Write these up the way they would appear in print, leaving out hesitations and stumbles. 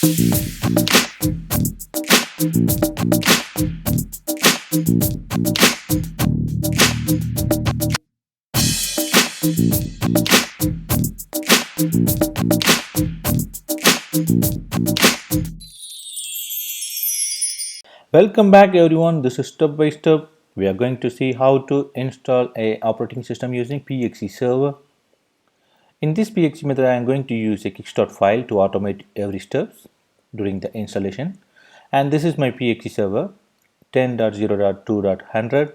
Welcome back everyone, this is Step by Step. We are going to see how to install a operating system using PXE server. In this PXE method I am going to use a kickstart file to automate every steps during the installation, and this is my PXE server 10.0.2.100,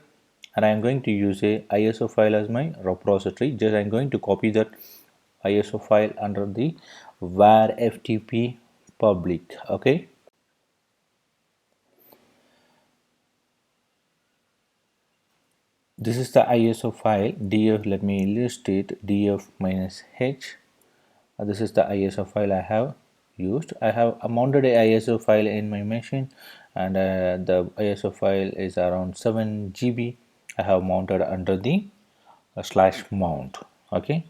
and I am going to use a ISO file as my repository. Just I am going to copy that ISO file under the var ftp public. Okay, this is the ISO file df. Let me illustrate df minus h. This is the ISO file I have used. I have mounted a ISO file in my machine, and the ISO file is around 7 GB. I have mounted under the slash mount. Okay,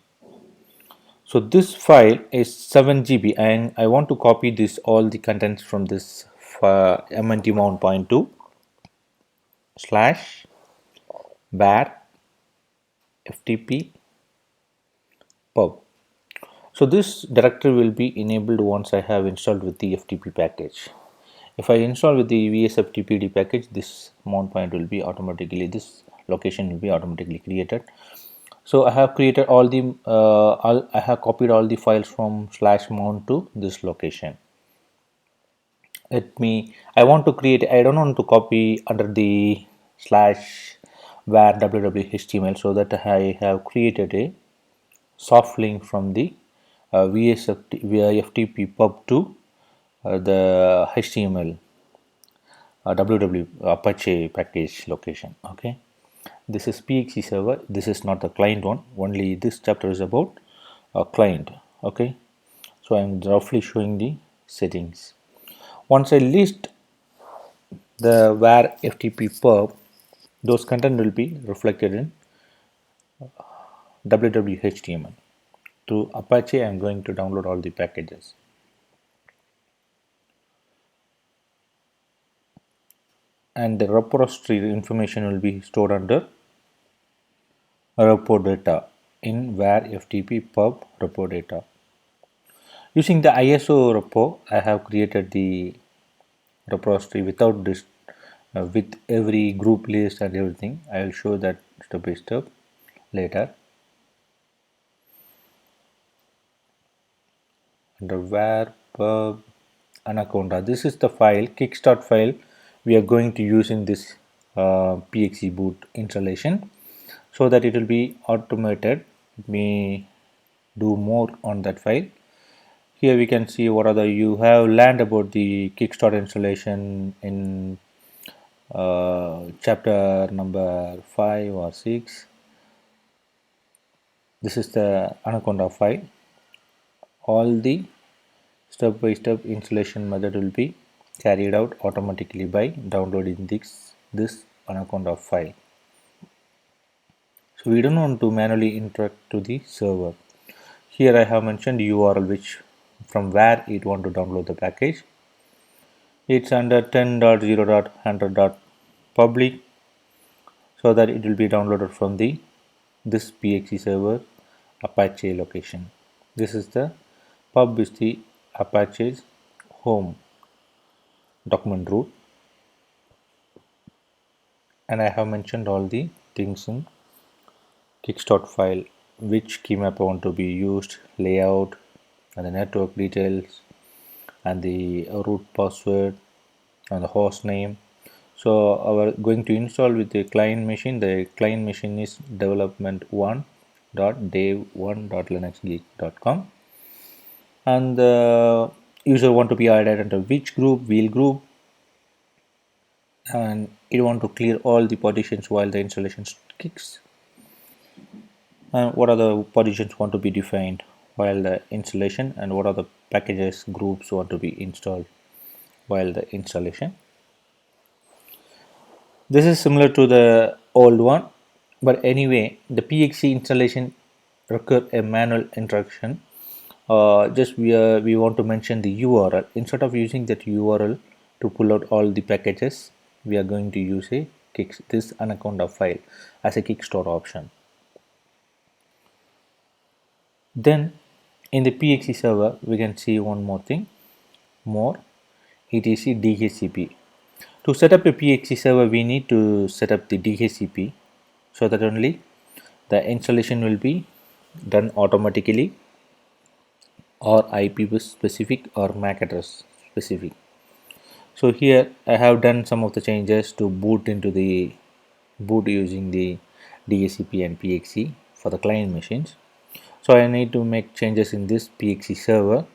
so this file is 7 GB, and I want to copy this all the contents from this mnt mount point to slash var ftp pub. So this directory will be enabled once I have installed with the FTP package. If I install with the vsftpd package, this mount point will be automatically, this location will be automatically created. So I have created all the I have copied all the files from slash mount to this location. I want to create, I don't want to copy under the slash var www.html, so that I have created a soft link from the via FTP pub to the HTML www Apache package location. Okay, this is PXE server. This is not the client one. Only this chapter is about a client. Okay, so I'm roughly showing the settings. Once I list the var FTP pub, those content will be reflected in www.html. To Apache, I'm going to download all the packages. And the repository information will be stored under repo data in var ftp pub repo data. Using the ISO repo, I have created the repository without this, with every group list and everything. I will show that step by step later. Under var pub anaconda, this is the file, kickstart file we are going to use in this PXE boot installation, so that it will be automated. Let me do more on that file. Here we can see what are the, you have learned about the kickstart installation in chapter number 5 or 6. This is the anaconda file. All the step by step installation method will be carried out automatically by downloading this anaconda file. So we don't want to manually interact to the server. Here I have mentioned URL which from where it want to download the package. It's under 10.0.100.public, so that it will be downloaded from the this PXE server Apache location. This is the pub is the Apache's home document root, and I have mentioned all the things in kickstart file, which key map I want to be used, layout, and the network details, and the root password, and the host name. So our going to install with the client machine. The client machine is development1.dev1.linuxgeek.com, and the user want to be added under which group, wheel group, and you want to clear all the partitions while the installation kicks. And what are the partitions want to be defined while the installation, and what are the packages groups want to be installed while the installation. This is similar to the old one, but anyway, the PXE installation require a manual interaction just we want to mention the URL. Instead of using that URL to pull out all the packages, we are going to use this anaconda file as a kickstart option. Then in the PXE server, we can see one more thing, more etc DHCP. To set up a PXE server, we need to set up the DHCP so that only the installation will be done automatically, or IP specific or MAC address specific. So here I have done some of the changes to boot into the boot using the DHCP and PXE for the client machines. So I need to make changes in this PXE server.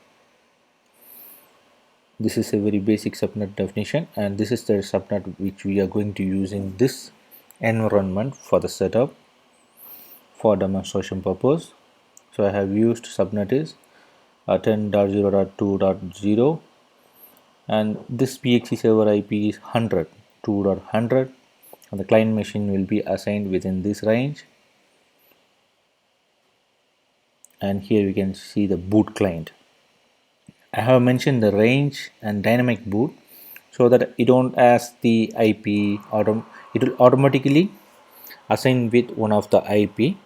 This is a very basic subnet definition, and this is the subnet which we are going to use in this environment for the setup for demonstration purpose. So I have used subnet is 10.0.2.0, and this PXE server IP is 100 2.100, and the client machine will be assigned within this range. And here we can see the boot client. I have mentioned the range and dynamic boot so that you don't ask the IP, it will automatically assign with one of the IP.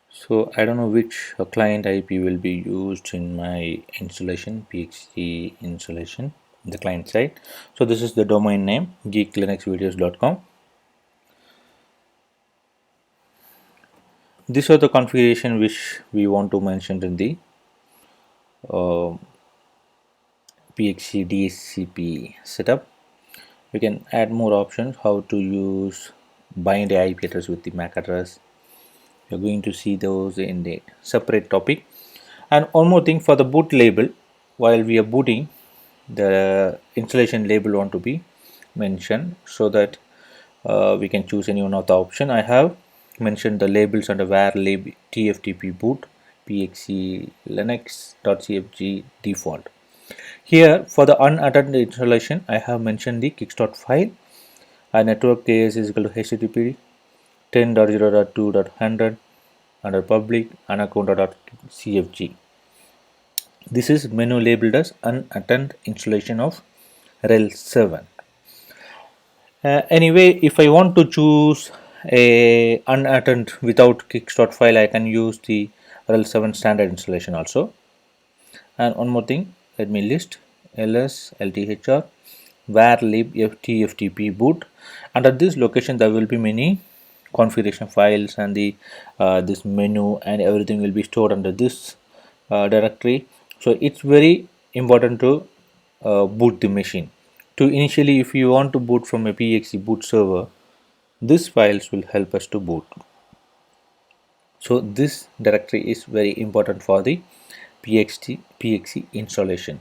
So I don't know which client IP will be used in my installation, PXE installation, the client side. So this is the domain name, geeklinuxvideos.com. These are the configuration which we want to mention in the PXE DHCP setup. We can add more options, how to use bind a IP address with the MAC address. You're going to see those in the separate topic. And one more thing, for the boot label, while we are booting, the installation label want to be mentioned so that we can choose any one of the option. I have mentioned the labels under valubale tftp boot pxe linux.cfg default. Here for the unattended installation, I have mentioned the kickstart file. Our network KS is equal to http 10.0.2.100 under public anaconda.cfg. This is menu labeled as unattended installation of rel 7. Anyway, if I want to choose a unattended without kickstart file, I can use the rel 7 standard installation also. And one more thing, let me list ls lthr var lib tftp boot. Under this location there will be many configuration files, and the this menu and everything will be stored under this directory. So it's very important to boot the machine. To initially, if you want to boot from a PXE boot server, these files will help us to boot. So this directory is very important for the PXE installation.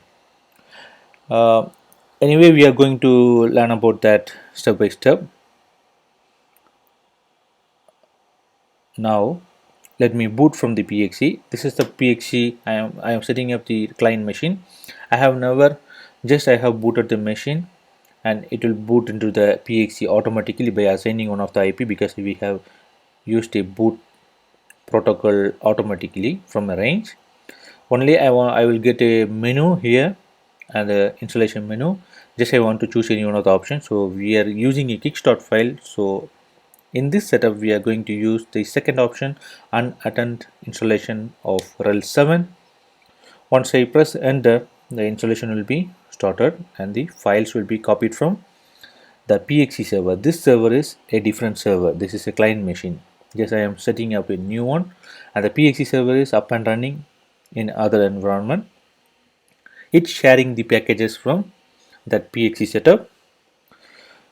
Anyway, we are going to learn about that step by step. Now let me boot from the PXE. This is the PXE. I am setting up the client machine. I have booted the machine, and it will boot into the PXE automatically by assigning one of the IP, because we have used a boot protocol automatically from a range. Only I will get a menu here and the installation menu. Just I want to choose any one of the options. So we are using a kickstart file. So in this setup, we are going to use the second option, unattended installation of rel 7. Once I press enter, the installation will be started and the files will be copied from the PXE server. This server is a different server. This is a client machine. Yes, I am setting up a new one, and the PXE server is up and running in other environment. It's sharing the packages from that PXE setup.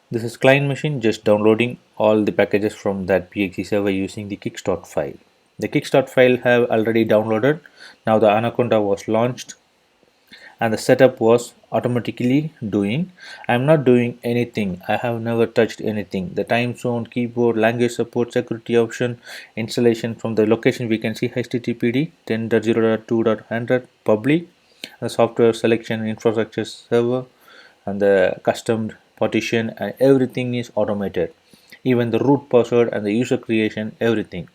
This is client machine just downloading all the packages from that PXE server using the kickstart file. The kickstart file have already downloaded. Now the Anaconda was launched and the setup was automatically doing. I am not doing anything. I have never touched anything. The time zone, keyboard, language support, security option, installation. From the location we can see httpd 10.0.2.100 public, the software selection, infrastructure server, and the custom partition, and everything is automated. Even the root password and the user creation, everything.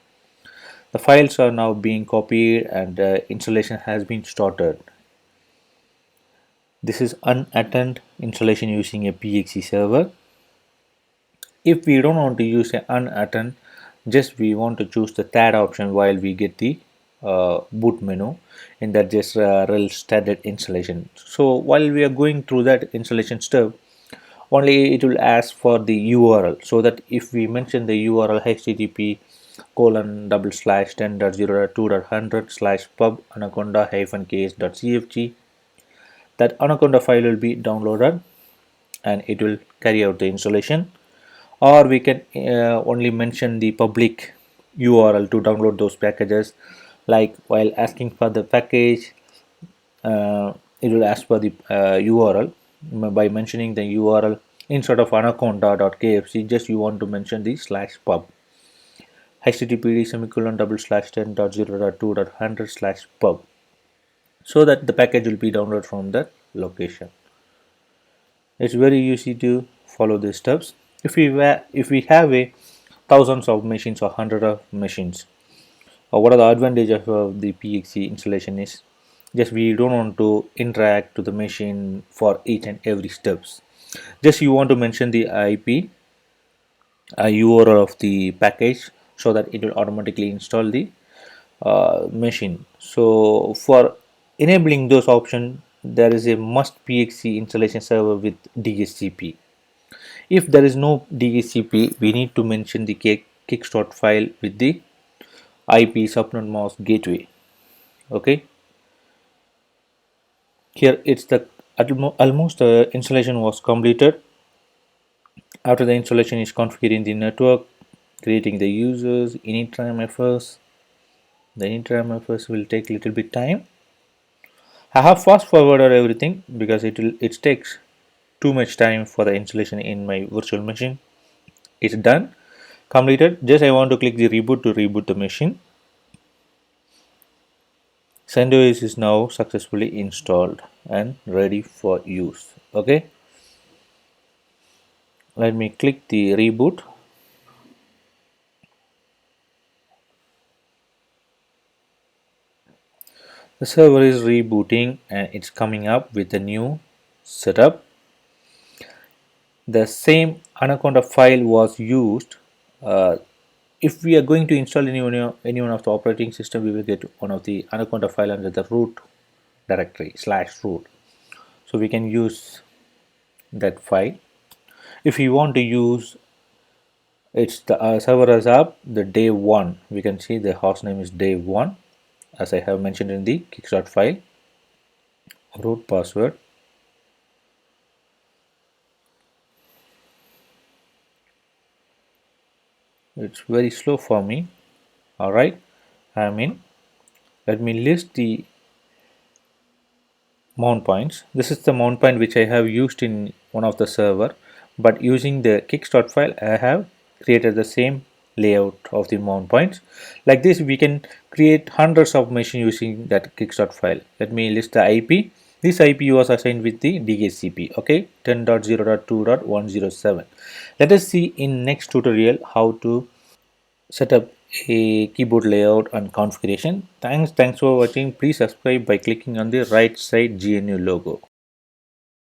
The files are now being copied and installation has been started. This is unattended installation using a PXE server. If we don't want to use an unattended, just we want to choose the third option while we get the boot menu in that just rel standard installation. So while we are going through that installation step, only it will ask for the URL, so that if we mention the URL http colon double slash 10.0.2.100 slash pub anaconda hyphen case.cfg, that anaconda file will be downloaded and it will carry out the installation. Or we can only mention the public URL to download those packages, like while asking for the package, it will ask for the URL. By mentioning the URL instead of anaconda.kfc, just you want to mention the slash pub httpd semicolon double slash 10.0.2.100 slash pub, so that the package will be downloaded from that location. It's very easy to follow these steps. If we have a thousands of machines or hundred of machines, what are the advantages of the PXE installation is just we don't want to interact to the machine for each and every steps. Just you want to mention the IP, URL of the package, so that it will automatically install the machine. So for enabling those options, there is a must PXE installation server with DHCP. If there is no DHCP, we need to mention the kickstart file with the IP subnet mask gateway. Okay, here it's the almost installation was completed. After the installation is configuring the network, creating the users, init FS. The init FS will take a little bit time. I have fast forwarded everything because it takes too much time for the installation in my virtual machine. It's done, completed. Just I want to click the reboot to reboot the machine. Centos is now successfully installed and ready for use. Okay, let me click the reboot. The server is rebooting and it's coming up with a new setup. The same anaconda file was used. If we are going to install any one of the operating system, we will get one of the anaconda file under the root directory /root. So we can use that file. If you want to use it's the server as up the day one, we can see the host name is day one, as I have mentioned in the kickstart file. Root password, it's very slow for me. All right, I'm in. Let me list the mount points. This is the mount point which I have used in one of the server, but using the kickstart file I have created the same layout of the mount points. Like this we can create hundreds of machines using that kickstart file. Let me list the IP. This IP was assigned with the DHCP. Okay, 10.0.2.107. Let us see in next tutorial how to set up a keyboard layout and configuration. Thanks for watching. Please subscribe by clicking on the right side GNU logo.